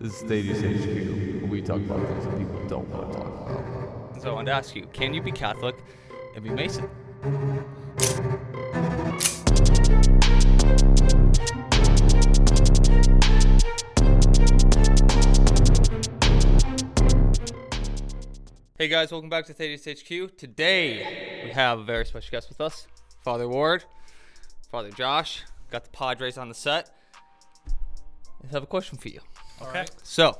This is Thaddeushq, where we talk about things that people don't want to talk about. So I wanted to ask you, can you be Catholic and be Mason? Hey guys, welcome back to Thaddeushq. Today we have a very special guest with us, Father Ward, Father Josh. Got the Padres on the set. I have a question for you. Okay. So,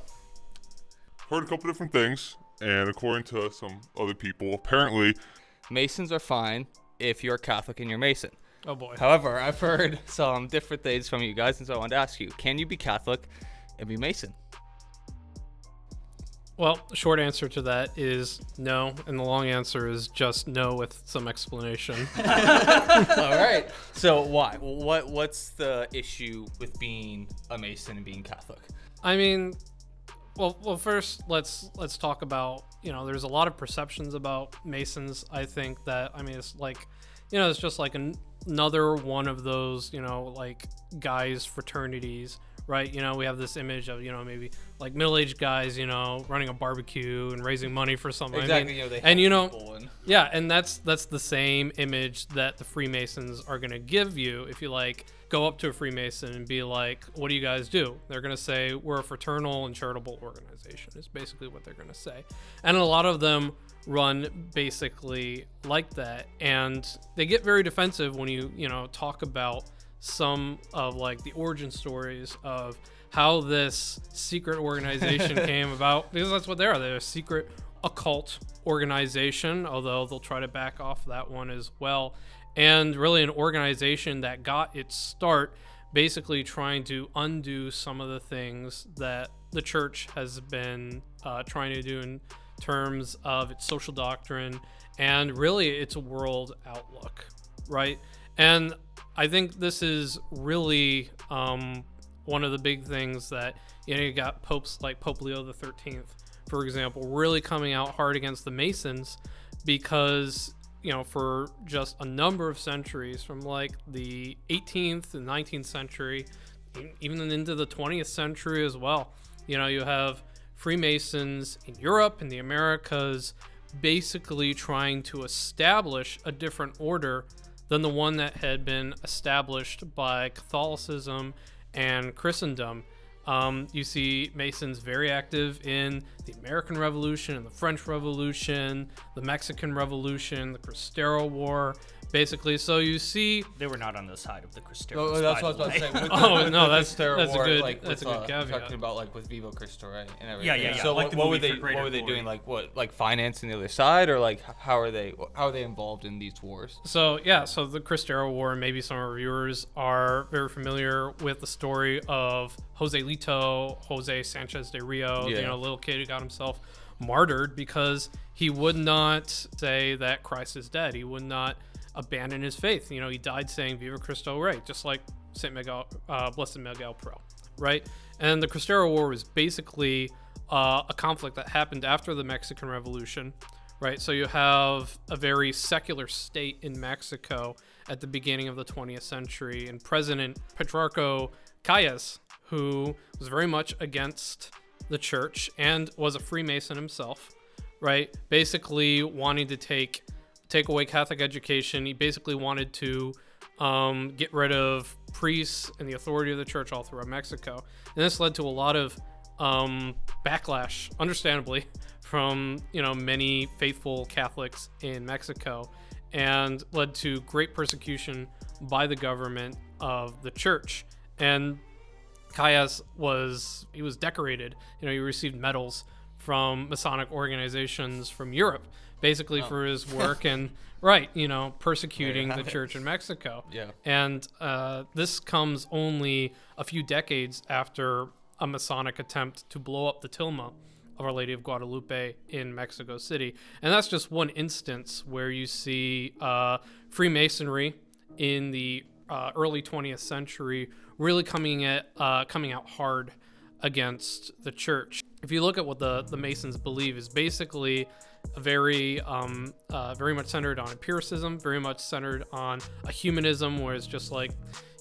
Heard a couple different things, and according to some other people, apparently Masons are fine if you're Catholic and you're Mason. Oh boy. However, I've heard some different things from you guys, and so I wanted to ask you, can you be Catholic and be Mason? Well, the short answer to that is no, and the long answer is just no with some explanation. All right. So why? What's the issue with being a Mason and being Catholic? I mean, well, first let's talk about, there's a lot of perceptions about Masons. I think that, it's like, it's just like another one of those, like guys fraternities, right? We have this image of, maybe like middle-aged guys, running a barbecue and raising money for something. Exactly. Yeah, and that's the same image that the Freemasons are going to give you if you like go up to a Freemason and be like, what do you guys do? They're going to say, we're a fraternal and charitable organization is basically what they're going to say. And a lot of them run basically like that, and they get very defensive when you talk about some of like the origin stories of how this secret organization came about, because that's what they are. They're a secret occult organization, although they'll try to back off that one as well. And really an organization that got its start basically trying to undo some of the things that the church has been trying to do in terms of its social doctrine and really its world outlook, right? And I think this is really one of the big things that, you got popes like Pope Leo the 13th, for example, really coming out hard against the Masons because, for just a number of centuries, from like the 18th and 19th century, even into the 20th century as well, you have Freemasons in Europe and the Americas basically trying to establish a different order than the one that had been established by Catholicism and Christendom. You see Masons very active in the American Revolution and the French Revolution, the Mexican Revolution, the Cristero War, basically. So you see, they were not on the side of the Cristero. Oh, that's what I was about to say. That's a good like, that's a good caveat. Talking about like with Vivo Cristo, right? And everything. Yeah. So like what were they doing? Like financing the other side, or like how are they involved in these wars? So the Cristero War, maybe some of our viewers are very familiar with the story of Jose Sanchez de Rio, a little kid who got himself martyred because he would not say that Christ is dead. He would not abandon his faith. He died saying Viva Cristo Rey, just like Blessed Miguel Pro, right? And the Cristero War was basically a conflict that happened after the Mexican Revolution, right? So you have a very secular state in Mexico at the beginning of the 20th century, and President Patriarcho Calles, who was very much against the church and was a Freemason himself, right? Basically wanting to take away Catholic education. He basically wanted to get rid of priests and the authority of the church all throughout Mexico. And this led to a lot of backlash, understandably, from many faithful Catholics in Mexico, and led to great persecution by the government of the church. And Calles was decorated. He received medals from Masonic organizations from Europe, basically for his work and persecuting the church in Mexico. Yeah. And this comes only a few decades after a Masonic attempt to blow up the tilma of Our Lady of Guadalupe in Mexico City. And that's just one instance where you see Freemasonry in the early 20th century really coming out hard against the church. if you look at what the Masons believe, is basically very much centered on empiricism, very much centered on a humanism, where it's just like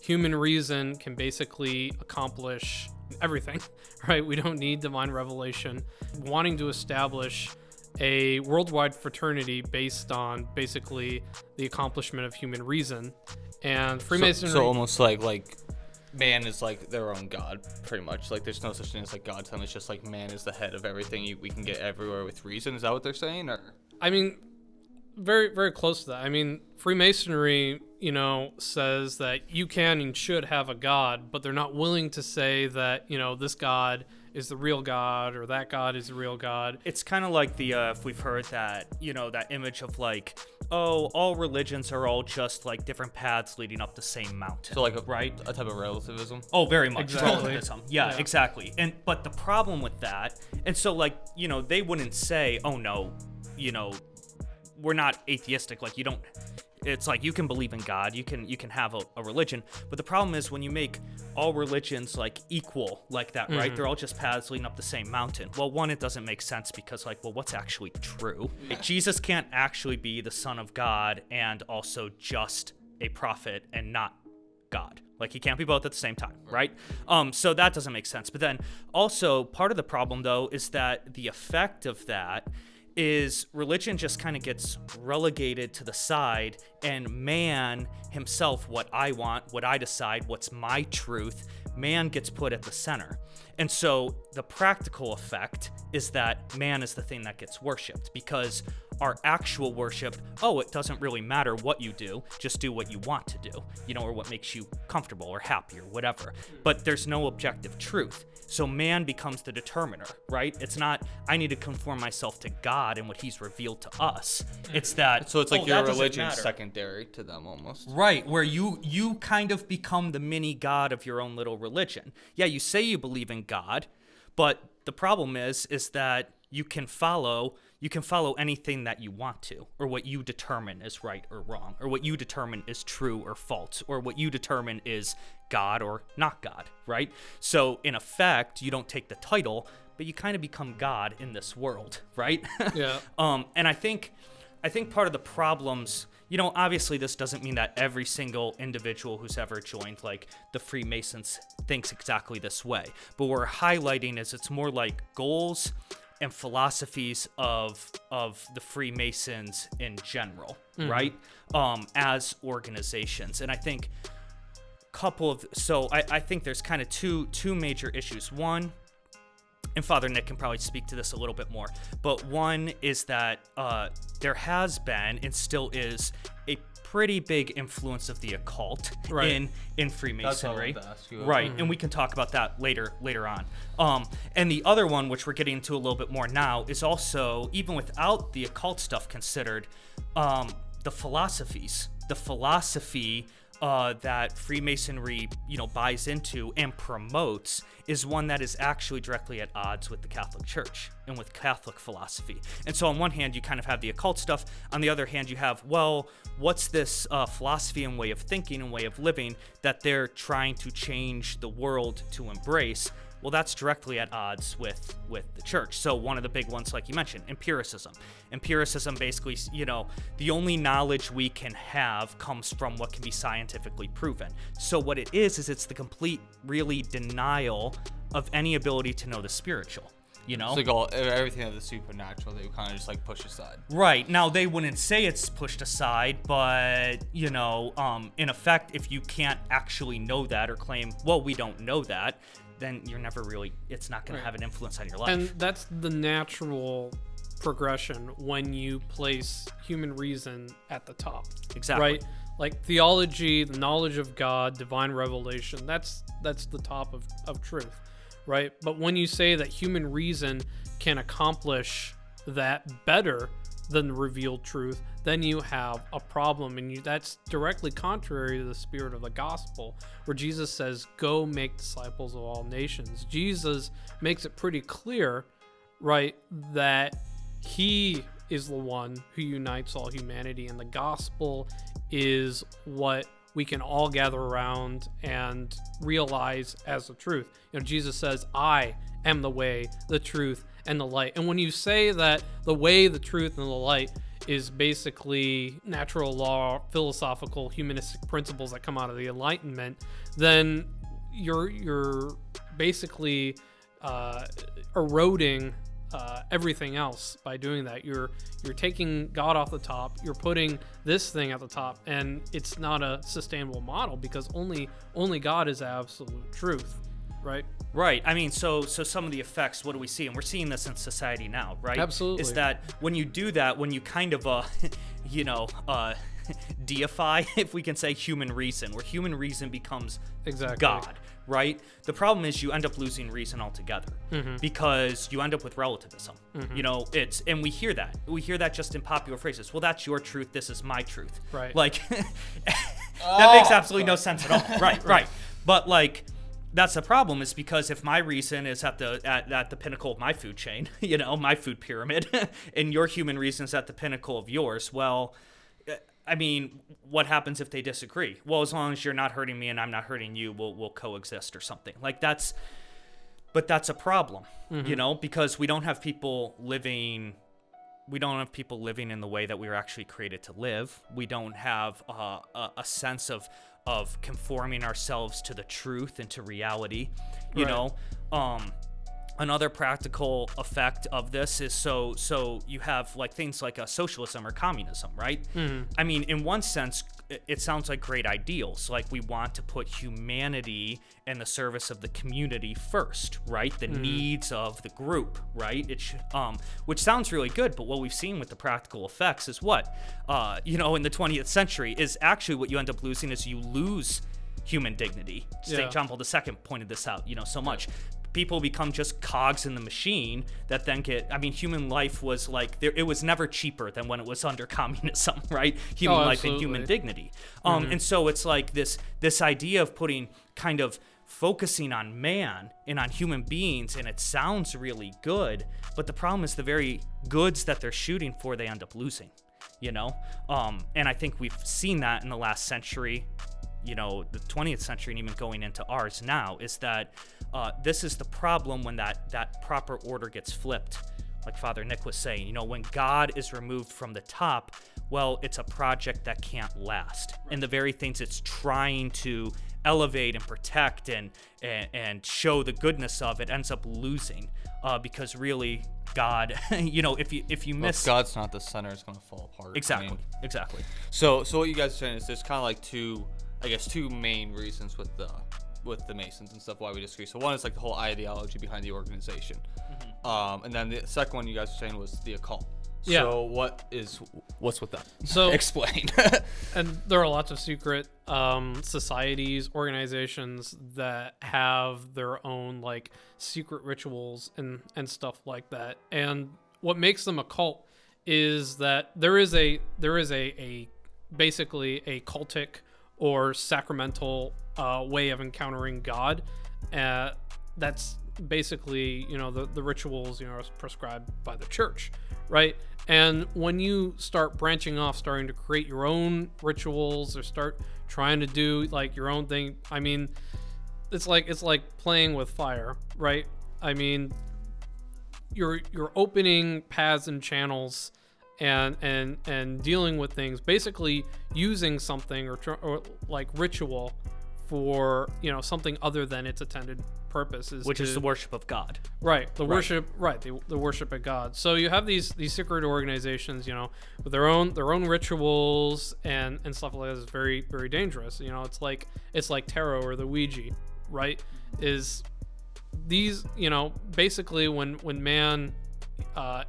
human reason can basically accomplish everything, right? We don't need divine revelation. Wanting to establish a worldwide fraternity based on basically the accomplishment of human reason. And Freemasonry... So almost like man is like their own god, pretty much. Like there's no such thing as like God time. It's just like man is the head of everything. We can get everywhere with reason. Is that what they're saying? Or I mean, very, very close to that. I mean, Freemasonry, says that you can and should have a god, but they're not willing to say that, this god is the real god or that god is the real god. It's kind of like the if we've heard that, that image of like, oh, all religions are all just like different paths leading up the same mountain. so like a right? type of relativism. Oh, very much. Exactly. Relativism. Yeah, Yeah. exactly. But the problem with that, and so like, they wouldn't say, oh no, we're not atheistic. Like you don't, it's like you can believe in God, you can have a religion, but the problem is when you make all religions like equal like that, right? They're all just paths leading up the same mountain. Well, one, it doesn't make sense because like, well, what's actually true? Jesus can't actually be the Son of God and also just a prophet and not God. Like he can't be both at the same time, right? So that doesn't make sense. But then also part of the problem though is that the effect of that is religion just kind of gets relegated to the side, and man himself, what I want, what I decide, what's my truth, man gets put at the center. And so the practical effect is that man is the thing that gets worshipped, because our actual worship, it doesn't really matter what you do, just do what you want to do, or what makes you comfortable or happy or whatever. But there's no objective truth. So man becomes the determiner, right? It's not, I need to conform myself to God and what he's revealed to us. It's that, So it's like your that doesn't religion's matter. secondary to them almost. Right, where you kind of become the mini god of your own little religion. Yeah, you say you believe in God, but the problem is that you can follow anything that you want to, or what you determine is right or wrong, or what you determine is true or false, or what you determine is God or not God, right? So in effect, you don't take the title, but you kind of become God in this world, right? Yeah. And I think part of the problems, obviously this doesn't mean that every single individual who's ever joined like the Freemasons thinks exactly this way, but what we're highlighting is it's more like goals and philosophies of the Freemasons in general, right? As organizations. And I think I think there's kind of two major issues. One, and Father Nick can probably speak to this a little bit more, but one is that there has been and still is a pretty big influence of the occult Right. in Freemasonry. That's what I wanted to ask you. Right, and we can talk about that later on. And the other one, which we're getting into a little bit more now, is also, even without the occult stuff considered, the philosophies. The philosophy that Freemasonry, buys into and promotes is one that is actually directly at odds with the Catholic Church and with Catholic philosophy. And so on one hand, you kind of have the occult stuff. On the other hand, you have, well, what's this philosophy and way of thinking and way of living that they're trying to change the world to embrace? Well, that's directly at odds with the church. So one of the big ones, like you mentioned, empiricism. Empiricism basically, the only knowledge we can have comes from what can be scientifically proven. So what it is it's the complete, really denial of any ability to know the spiritual. It's like everything of the supernatural they kind of just like push aside. Right. Now, they wouldn't say it's pushed aside, but, in effect, if you can't actually know that or claim, well, we don't know that, then you're never really, it's not going to have an influence on your life. And that's the natural progression when you place human reason at the top. Exactly. Right? Like theology, the knowledge of God, divine revelation, that's the top of truth, right? But when you say that human reason can accomplish that better than the revealed truth, then you have a problem, and that's directly contrary to the spirit of the gospel, where Jesus says, go make disciples of all nations. Jesus makes it pretty clear, right, that he is the one who unites all humanity, and the gospel is what we can all gather around and realize as the truth. Jesus says, I am the way, the truth, and the light. And when you say that the way, the truth, and the light is basically natural law, philosophical, humanistic principles that come out of the Enlightenment, then you're basically eroding everything else by doing that. You're taking God off the top, you're putting this thing at the top, and it's not a sustainable model because only God is absolute truth, right? Right. I mean, so some of the effects, what do we see? And we're seeing this in society now, right? Absolutely. Is that when you do that, when you kind of, deify, if we can say, human reason, where human reason becomes Exactly. God, right? The problem is you end up losing reason altogether because you end up with relativism. You know, and we hear that just in popular phrases. Well, that's your truth. This is my truth. Right. Like, that makes absolutely no sense at all. Right. But like, that's the problem, is because if my reason is at the pinnacle of my food chain, you know, my food pyramid, and your human reason is at the pinnacle of yours, well, I mean, what happens if they disagree? Well, as long as you're not hurting me and I'm not hurting you, we'll coexist or something. Like that's a problem, you know, because we don't have people living in the way that we were actually created to live. We don't have a sense of conforming ourselves to the truth and to reality, you know. Another practical effect of this is so you have like things like socialism or communism, right? I mean, in one sense, it sounds like great ideals. Like we want to put humanity in the service of the community first, right? The needs of the group, right? Which sounds really good, but what we've seen with the practical effects is what, in the 20th century is actually what you end up losing is you lose human dignity. St. John Paul II pointed this out, so much. People become just cogs in the machine that then human life was like, it was never cheaper than when it was under communism, right? Human life and human dignity. And so it's like this idea of kind of focusing on man and on human beings, and it sounds really good, but the problem is the very goods that they're shooting for, they end up losing, And I think we've seen that in the last century, the 20th century, and even going into ours now, is that this is the problem when that proper order gets flipped. Like Father Nick was saying, when God is removed from the top, well, it's a project that can't last. And the very things it's trying to elevate and protect and show the goodness of, it ends up losing because really God, if you miss... Well, if God's not the center, it's going to fall apart. Exactly. So what you guys are saying is there's kind of like two main reasons with the Masons and stuff why we disagree. So one is like the whole ideology behind the organization, and then the second one you guys were saying was the occult. Yeah. So what's with that? So explain. And there are lots of secret societies, organizations that have their own like secret rituals and stuff like that. And what makes them a cult is that there is a basically a cultic or sacramental way of encountering God. That's basically, the rituals, prescribed by the church, right? And when you start branching off, starting to create your own rituals or start trying to do like your own thing, I mean, it's like playing with fire, right? I mean, you're opening paths and channels and dealing with things, basically using something or like ritual for something other than its intended purpose, which is the worship of God, right? The worship of God. So you have these secret organizations, with their own rituals and stuff like that. Is very, very dangerous. It's like tarot or the Ouija, right? Is these basically when man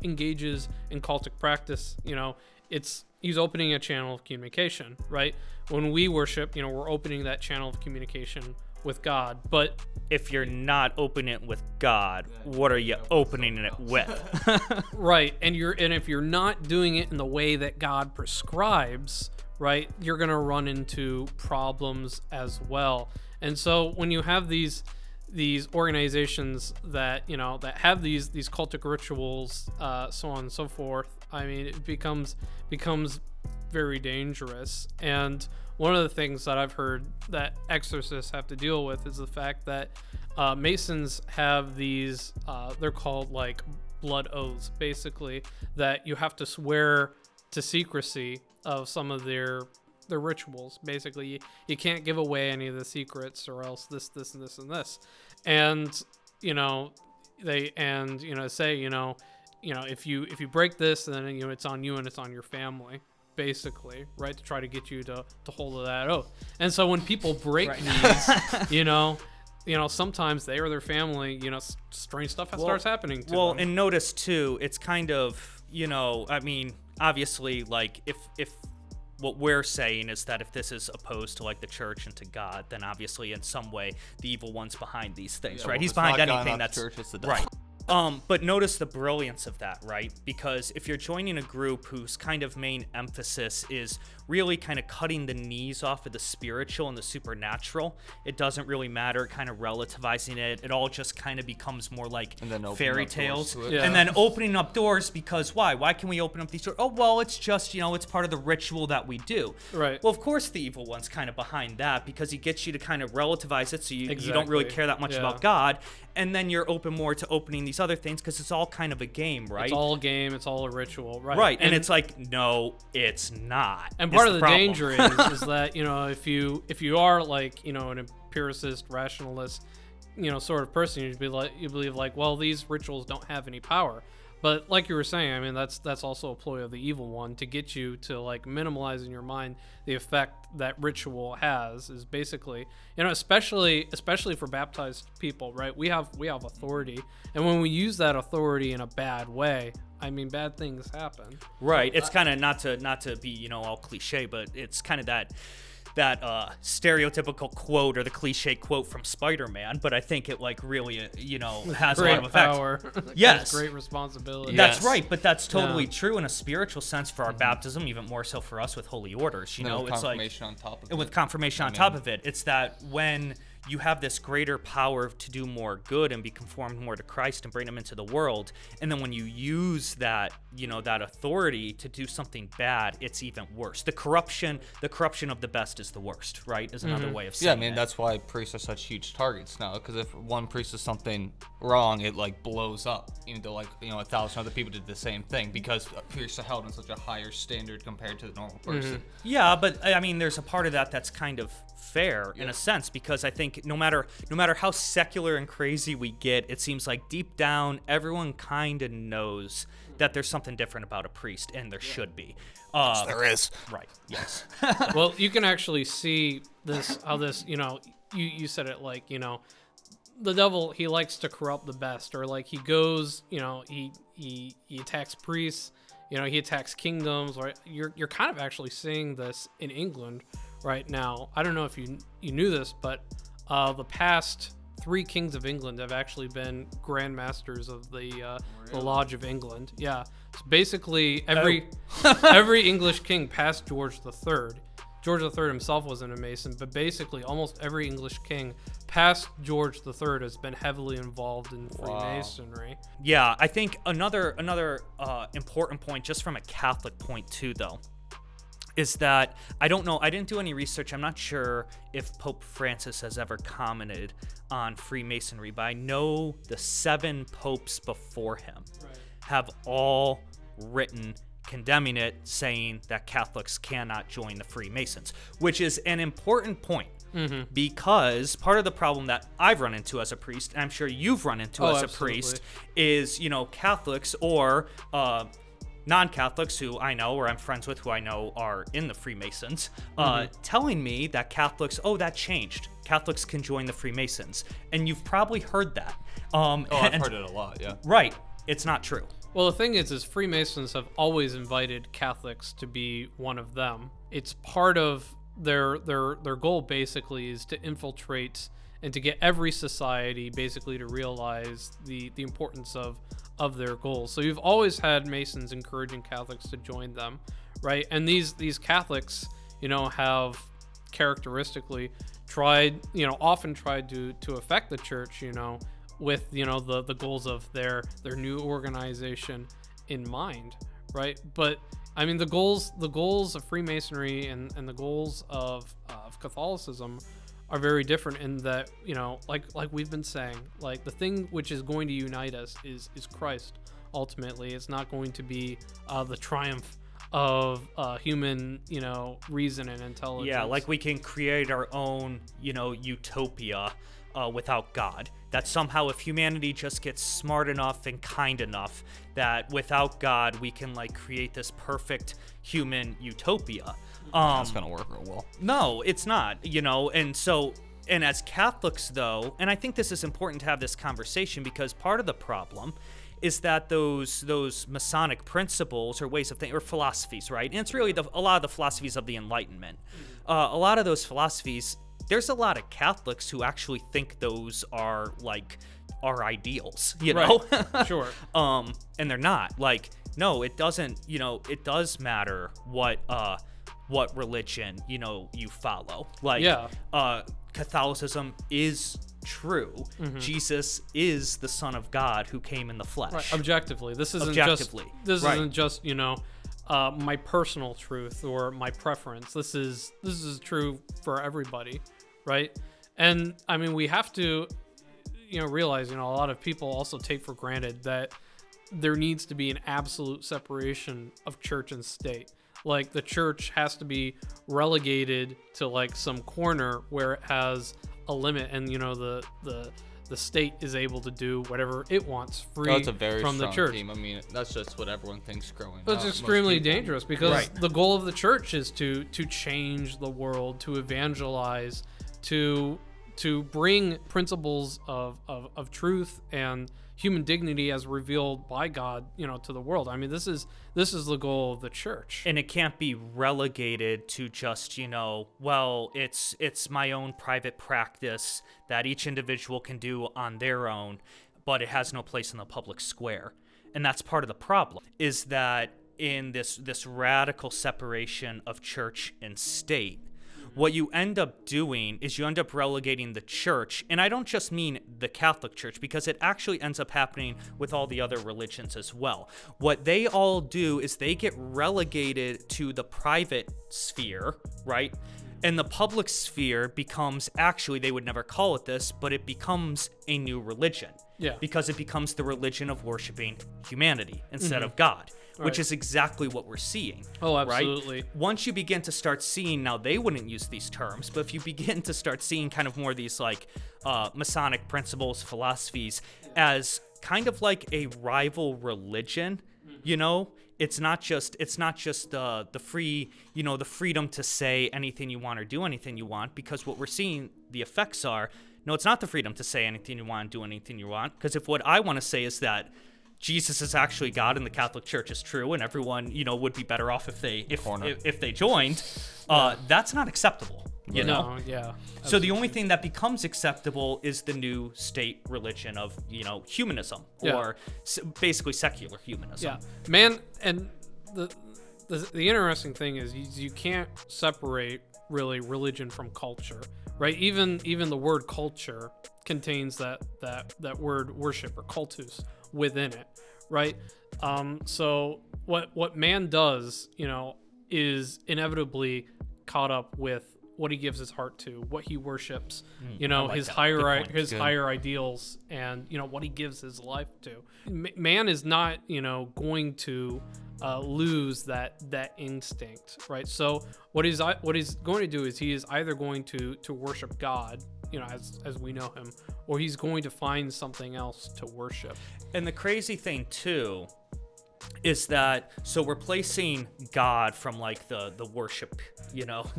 engages in cultic practice, he's opening a channel of communication, right? When we worship, we're opening that channel of communication with God. But if you're not opening it with God, what are you opening it with? Right. And if you're not doing it in the way that God prescribes, right, you're going to run into problems as well. And so when you have these organizations that that have these cultic rituals, so on and so forth, I mean, it becomes very dangerous. And one of the things that I've heard that exorcists have to deal with is the fact that Masons have these, they're called like blood oaths, basically, that you have to swear to secrecy of some of their rituals. Basically, you can't give away any of the secrets, or else this, and this, and this. And they say if you break this, then it's on you and it's on your family, basically, right, to try to get you to hold to that oath. And so when people break these, sometimes they or their family, strange stuff starts happening to them. And notice too, it's kind of, I mean, obviously, like if what we're saying is that if this is opposed to like the church and to God, then obviously in some way the evil one's behind these things, right? He's behind anything that's church, it's the devil. Right. But notice the brilliance of that, right? Because if you're joining a group whose kind of main emphasis is really kind of cutting the knees off of the spiritual and the supernatural, it doesn't really matter, kind of relativizing it. It all just kind of becomes more like fairy tales. And then opening up doors, because why? Why can we open up these doors? Oh, well, it's just, it's part of the ritual that we do. Right. Well, of course the evil one's kind of behind that, because he gets you to kind of relativize it, so you don't really care that much about God. And then you're open more to opening these other things, because it's all kind of a game, right? It's all a game. It's all a ritual, right? Right. And it's like, no, it's not. And part of the danger is that, if you are like, an empiricist, rationalist, sort of person, you believe like, well, these rituals don't have any power. But like you were saying, I mean, that's also a ploy of the evil one to get you to like minimize in your mind the effect that ritual has. Is basically, especially for baptized people, right? We have authority, and when we use that authority in a bad way, I mean, bad things happen. Right. It's kind of not to be all cliche, but it's kind of that stereotypical quote, or the cliche quote from Spider-Man, but I think it like really has a lot of effect. Power. Yes, great responsibility. That's right, but that's totally true in a spiritual sense for our baptism, even more so for us with holy orders. With it's confirmation on top of it. With confirmation on top of it, it's that when you have this greater power to do more good and be conformed more to Christ and bring him into the world, and then when you use that that authority to do something bad, it's even worse. The corruption of the best is the worst, right? Is another way of saying I mean, that's why priests are such huge targets now, because if one priest does something wrong, it like blows up into like 1,000 other people did the same thing, because priests are held in such a higher standard compared to the normal person. Yeah, but I mean, there's a part of that that's kind of fair in a sense, because I think no matter how secular and crazy we get, it seems like deep down everyone kind of knows that there's something different about a priest, and there should be. Yes, there is. Right. Yes. Well, you can actually see how this you said it like the devil, he likes to corrupt the best, or like he goes he attacks priests, he attacks kingdoms, right? You're kind of actually seeing this in England right now. I don't know if you knew this, but the past 3 kings of England have actually been Grand Masters of the Lodge of England. Yeah, so basically every English king past George III. George III himself wasn't a Mason, but basically almost every English king past George III has been heavily involved in Freemasonry. Yeah, I think another important point, just from a Catholic point too, though, is that I don't know, I didn't do any research, I'm not sure if Pope Francis has ever commented on Freemasonry, but I know the 7 popes before him have all written condemning it, saying that Catholics cannot join the Freemasons, which is an important point. Because part of the problem that I've run into as a priest, and I'm sure you've run into as a priest, is Catholics or non-Catholics who I know, or I'm friends with, who I know are in the Freemasons, telling me that Catholics, that changed. Catholics can join the Freemasons. And you've probably heard that. I've heard it a lot, yeah. Right. It's not true. Well, the thing is Freemasons have always invited Catholics to be one of them. It's part of their goal, basically, is to infiltrate and to get every society basically to realize the importance of their goals. So you've always had Masons encouraging Catholics to join them, right? And these Catholics, have characteristically often tried to affect the church, with the goals of their new organization in mind, right? But I mean, the goals of Freemasonry and the goals of Catholicism are very different in that, like we've been saying, like the thing which is going to unite us is Christ. Ultimately, it's not going to be the triumph of human, reason and intelligence. Yeah, like we can create our own, utopia without God. That somehow if humanity just gets smart enough and kind enough, that without God we can like create this perfect human utopia. That's gonna work real well. No, it's not, and as Catholics though, and I think this is important to have this conversation because part of the problem is that those Masonic principles or ways of thinking or philosophies, right? And it's really a lot of the philosophies of the Enlightenment. A lot of those philosophies, there's a lot of Catholics who actually think those are like our ideals, know? Sure. And they're not. Like, no, it doesn't. It does matter what religion you follow. Like, Catholicism is true. Jesus is the Son of God who came in the flesh. Right. Objectively, this isn't just my personal truth or my preference. This is true for everybody, right? And I mean, we have to realize a lot of people also take for granted that there needs to be an absolute separation of church and state. Like the church has to be relegated to like some corner where it has a limit, and the state is able to do whatever it wants free That's a very from the strong church. team. I mean, that's just what everyone thinks growing up. It's Most extremely people- dangerous because the goal of the church is to change the world, to evangelize, to bring principles of truth and human dignity as revealed by God, to the world. I mean, this is the goal of the church. And it can't be relegated to just, well, it's my own private practice that each individual can do on their own, but it has no place in the public square. And that's part of the problem, is that in this radical separation of church and state, what you end up doing is you end up relegating the church, and I don't just mean the Catholic Church, because it actually ends up happening with all the other religions as well. What they all do is they get relegated to the private sphere, right? And the public sphere becomes, actually, they would never call it this, but it becomes a new religion. Yeah. Because it becomes the religion of worshiping humanity instead of God. Which is exactly what we're seeing. Oh, absolutely. Right? Once you begin to start seeing, now they wouldn't use these terms, but if you begin to start seeing kind of more of these like Masonic principles, philosophies as kind of like a rival religion, it's not just the free, the freedom to say anything you want or do anything you want, because what we're seeing the effects are, no, it's not the freedom to say anything you want and do anything you want, because if what I want to say is that Jesus is actually God and the Catholic Church is true and everyone, would be better off if they joined, that's not acceptable, you know? Yeah. So the only thing that becomes acceptable is the new state religion of, humanism or basically secular humanism. Yeah. Man, and the interesting thing is you can't separate really religion from culture, right? Even the word culture contains that word worship or cultus within it, right? So what man does, is inevitably caught up with what he gives his heart to, what he worships, his higher ideals, and what he gives his life to. Man is not, going to lose that instinct, right? So what he's going to do is he is either going to worship God, as we know him, or he's going to find something else to worship. And the crazy thing too is that, so we're placing God from like the worship,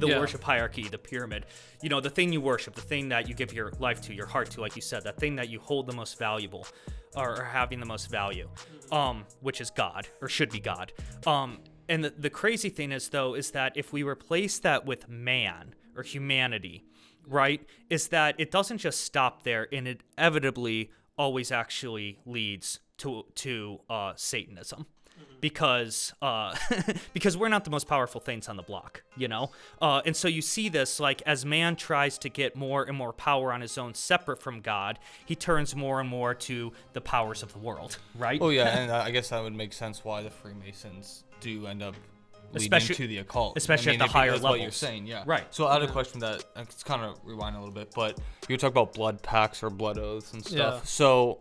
worship hierarchy, the pyramid, the thing you worship, the thing that you give your life to, your heart to, like you said, that thing that you hold the most valuable or having the most value, which is God, or should be God. And the crazy thing is that if we replace that with man or humanity, right, is that it doesn't just stop there, and it inevitably always actually leads to Satanism. Because we're not the most powerful things on the block, and so you see this, like, as man tries to get more and more power on his own separate from God, he turns more and more to the powers of the world, right? Oh yeah, and I guess that would make sense why the Freemasons do end up leading Especially- into the occult. especially at the if- higher that's what you're levels. saying, yeah. Right. So I had a question that it's kind of rewind a little bit, but you talk about blood pacts or blood oaths and stuff. Yeah. So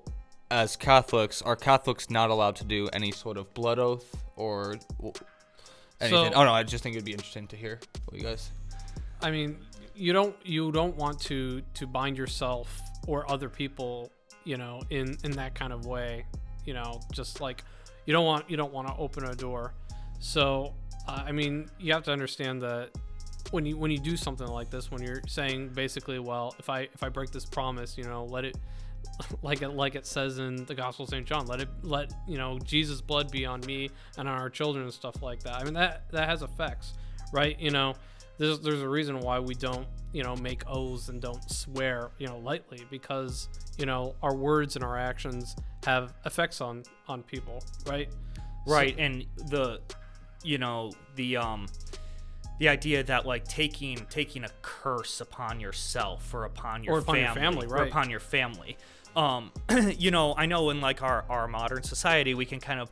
as Catholics, are Catholics not allowed to do any sort of blood oath or anything? So- Oh no, I just think it'd be interesting to hear what you guys. I mean, you don't want to bind yourself or other people, in that kind of way, just like you don't want to open a door. So I mean, you have to understand that when you do something like this, when you're saying basically, well, if I break this promise, let it, like it says in the Gospel of St. John, let Jesus' blood be on me and on our children and stuff like that. I mean, that has effects, right? There's a reason why we don't make oaths and don't swear lightly, because our words and our actions have effects on people, right? Right, and the idea that like taking a curse upon yourself or upon your family, right? Or upon your family. I know in like our modern society we can kind of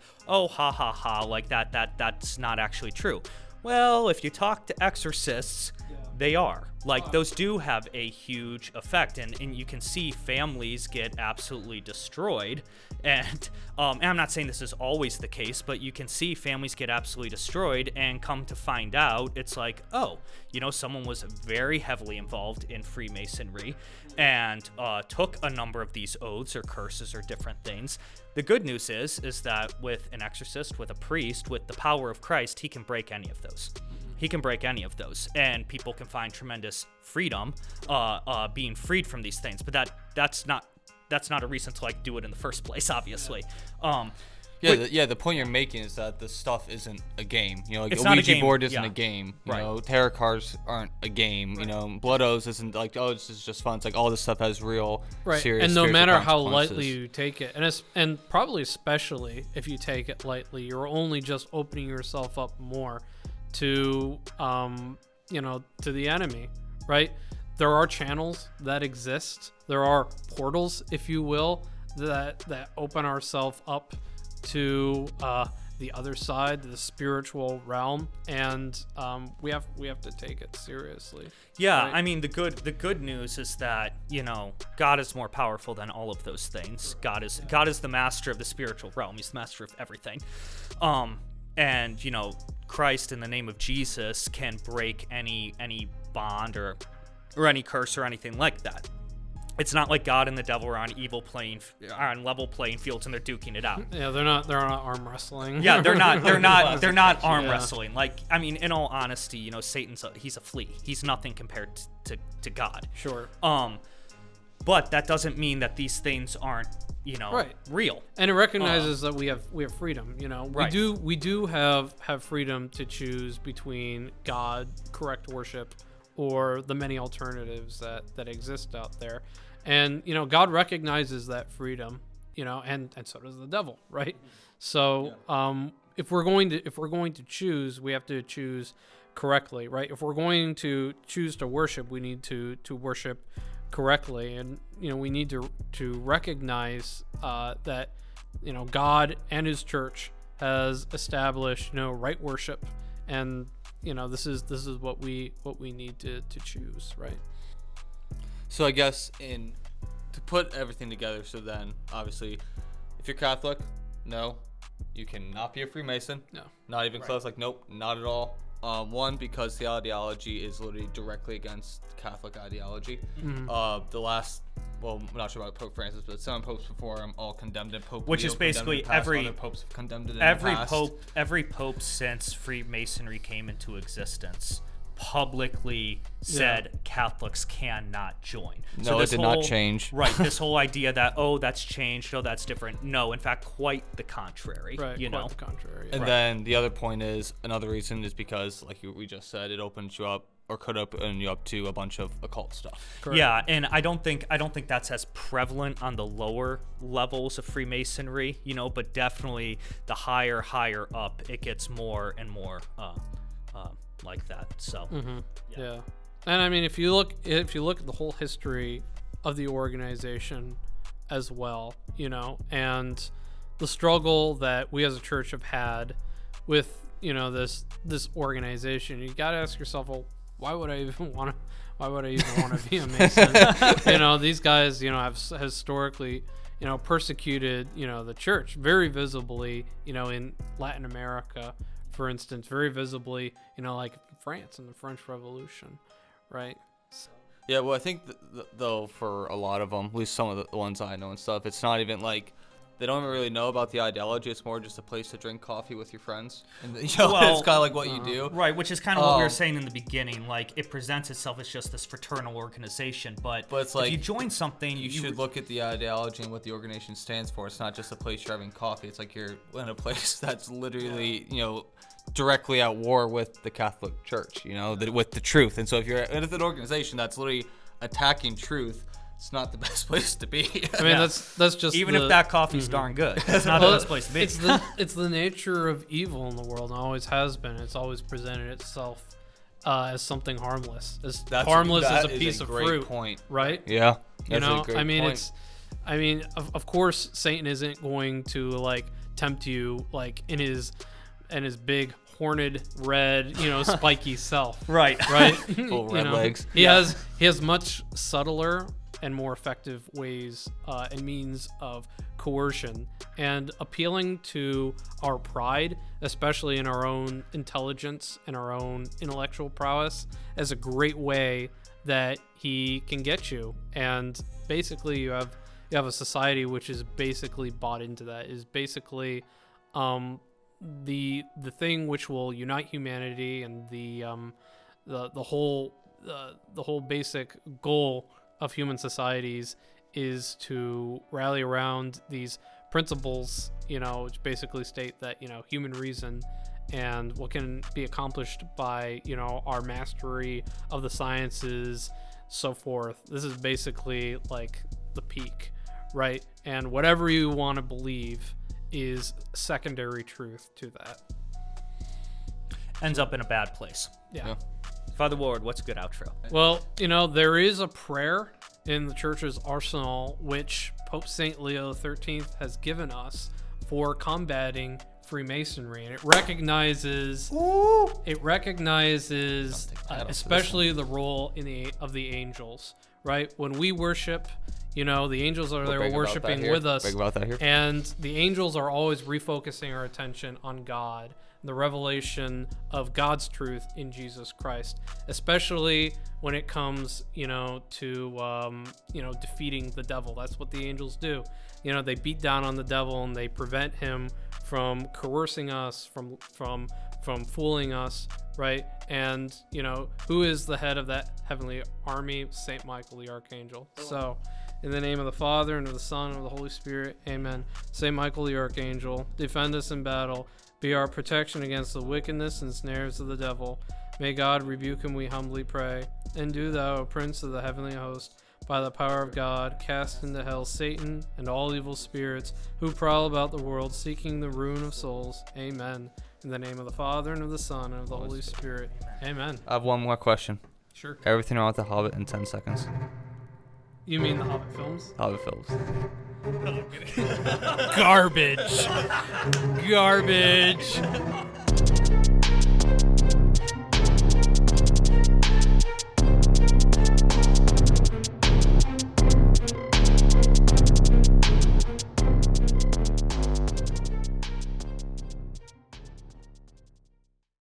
like that's not actually true. Well, if you talk to exorcists, they are. Like, those do have a huge effect, and you can see families get absolutely destroyed. And I'm not saying this is always the case, but you can see families get absolutely destroyed, and come to find out, it's like, someone was very heavily involved in Freemasonry and took a number of these oaths or curses or different things. The good news is that with an exorcist, with a priest, with the power of Christ, he can break any of those. He can break any of those, and people can find tremendous freedom being freed from these things. But that's not a reason to like do it in the first place, obviously. The point you're making is that this stuff isn't a game. Like It's a not a Ouija game, board isn't yeah. a game. Right. Tarot cards aren't a game. Blood oaths isn't like, this is just fun. It's like all this stuff has real, serious. And no spiritual matter how consequences. lightly you take it, and probably especially if you take it lightly, you're only just opening yourself up more to to the enemy, right? There are channels that exist. There are portals, if you will, that open ourselves up to the other side, the spiritual realm, and we have to take it seriously. Yeah, right? I mean, the good news is that God is more powerful than all of those things. God is the master of the spiritual realm. He's the master of everything. And Christ in the name of Jesus can break any bond or any curse or anything like that. It's not like God and the devil are on level playing fields and they're duking it out. Yeah, they're not arm wrestling. Yeah, they're not arm Yeah. wrestling. Like, I mean, in all honesty, Satan's he's a flea. He's nothing compared to God. Sure. But that doesn't mean that these things aren't, Right. real. And it recognizes that we have freedom. Right. We do have freedom to choose between God, correct worship, or the many alternatives that exist out there. And God recognizes that freedom, and so does the devil, right? So if we're going to choose, we have to choose correctly, right? If we're going to choose to worship, we need to worship correctly, and we need to recognize that God and His church has established right worship, and this is what we need to choose, right? So I guess to put everything together, so then obviously, if you're Catholic, no, you cannot be a Freemason. No. Not even close. Like, nope, not at all. One, because the ideology is literally directly against Catholic ideology. Mm-hmm. I'm not sure about Pope Francis, but some popes before him all condemned it. Pope Which Leo is basically condemned it in the past, every- other popes have condemned it in the past. Every pope since Freemasonry came into existence publicly said Catholics cannot join. No, it did not change. Right, this whole idea that that's changed, that's different. No, in fact, quite the contrary. Right. Quite the contrary. And then the other point is, another reason is because, like we just said, it opens you up, or could open you up to a bunch of occult stuff. Correct. Yeah, and I don't think that's as prevalent on the lower levels of Freemasonry, but definitely the higher up, it gets more and more like that. So Yeah. And I mean, if you look at the whole history of the organization as well, and the struggle that we as a church have had with this organization, you got to ask yourself, well, why would I even want to be a Mason? These guys, have historically, persecuted, the church very visibly, in Latin America, for instance, very visibly, like France in the French Revolution, right? So. Yeah, well, I think though for a lot of them, at least some of the ones I know and stuff, it's not even like they don't really know about the ideology. It's more just a place to drink coffee with your friends, and it's kind of like what you do, right? Which is kind of what we were saying in the beginning. Like, it presents itself as just this fraternal organization, but it's like, if you join something, you should look at the ideology and what the organization stands for. It's not just a place you're having coffee. It's like you're in a place that's literally, directly at war with the Catholic Church, with the truth. And so if you're in an organization that's literally attacking truth, it's not the best place to be. I mean, that's just even if that coffee's darn good, it's not the best place to be. It's the nature of evil in the world, and always has been. It's always presented itself as something harmless, as a piece of fruit. Point. Right? Yeah. Of course, Satan isn't going to like tempt you like in his big horned red, spiky self. Right. Full red legs. He has much subtler and more effective ways and means of coercion, and appealing to our pride, especially in our own intelligence and our own intellectual prowess, as a great way that he can get you. And basically you have a society which is basically bought into that, is basically the thing which will unite humanity, and the whole basic goal of human societies is to rally around these principles, which basically state that human reason and what can be accomplished by our mastery of the sciences, so forth. This is basically like the peak, right? And whatever you want to believe is secondary truth to that. Ends up in a bad place. Yeah. Father Ward, what's a good outro? Well, there is a prayer in the church's arsenal which Pope St. Leo XIII has given us for combating Freemasonry, and it recognizes especially the role of the angels, right? When we worship, the angels are there worshiping with us, and the angels are always refocusing our attention on God, the revelation of God's truth in Jesus Christ, especially when it comes, to defeating the devil. That's what the angels do. They beat down on the devil, and they prevent him from coercing us, from fooling us, right? And who is the head of that heavenly army? Saint Michael the Archangel. So, in the name of the Father, and of the Son, and of the Holy Spirit, amen. Saint Michael the Archangel, defend us in battle. Be our protection against the wickedness and snares of the devil. May God rebuke him, we humbly pray. And do thou, O Prince of the heavenly host, by the power of God, cast into hell Satan and all evil spirits who prowl about the world seeking the ruin of souls. Amen. In the name of the Father, and of the Son, and of the Holy Spirit. Amen. I have one more question. Sure. Everything wrong with The Hobbit in 10 seconds. You mean the Hobbit films? Hobbit films. Garbage. Garbage.